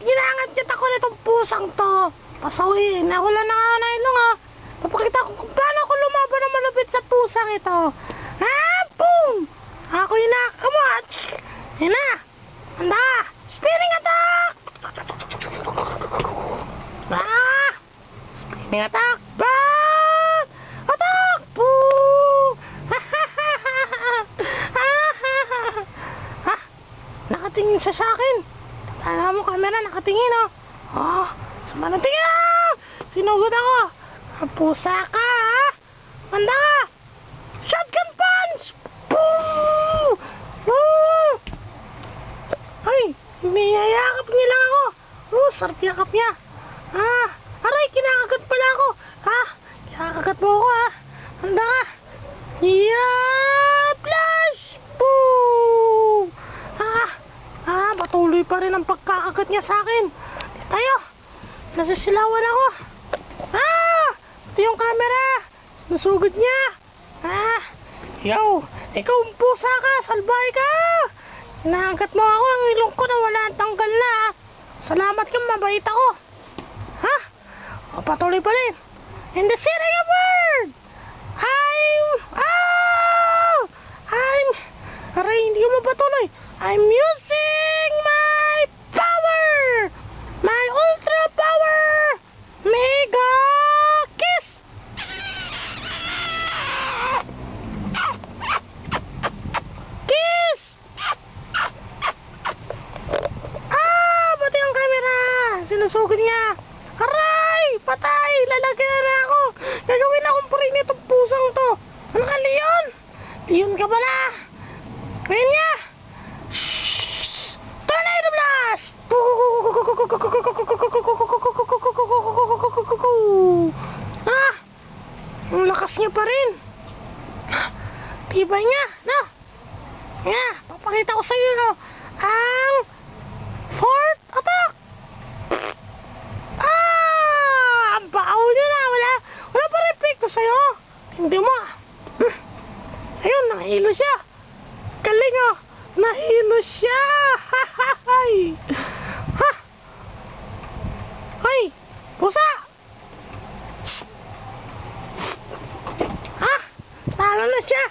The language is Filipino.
ginangat ako nitong pusang to. Pasawin. Wala na nga nailong ha. Papakita ko kung paano ako lumaban ng malupit sa pusang ito. Ha? Boom! Ako yun na. Come on! Yan na. Handa! Spinning attack! Ah! Spinning attack! Back! Attack! Boom! Ha? Nakatingin siya sa akin. Tala mo camera, nakatingin oh. Oh, sama na tingin! Sinugod ako. Pusa ka ha? Handa ka! Shotgun punch! Boom! Boom! Ay, niyayakap niya lang ako. Oh, sarap yakap niya. Ah, aray, kinakagat pala ako. Ha? Kinakagat mo ako ha? Handa ka? Yeah! Flash! Boom! Patuloy pa rin ang pagkakagat niya sa akin. Tayo! Nasisilawan ako. Ito yung camera. Sinusugod niya. Yo! Ikaw ang pusa ka! Salbahe ka! Hinahagat mo ako. Ang ilong ko na wala ang tanggal na. Salamat ka, mabait ako. Ha? O, patuloy pa rin. In the city of bird! Aray, hindi ko mapatuloy. I'm using my power! My ultra power! Mega kiss! Kiss! Pati ang camera! Sinusugod niya. Aray! Patay! Lalagyan na ako! Gagawin akong puri nitong pusang to. Ano ka, Leon? Leon ka pala! Ngayon niya! Tornado blast! Ang lakas niya pa rin. Tibay niya, no? Papakita ko sa iyo, no? Ang fourth attack! Ang baho niya na. Wala pa rin epekto sa'yo. Hindi mo. Ayun, nahilo siya. Galing oh. Nahilo siya. Hay. Hoy, pusa. Talo na siya.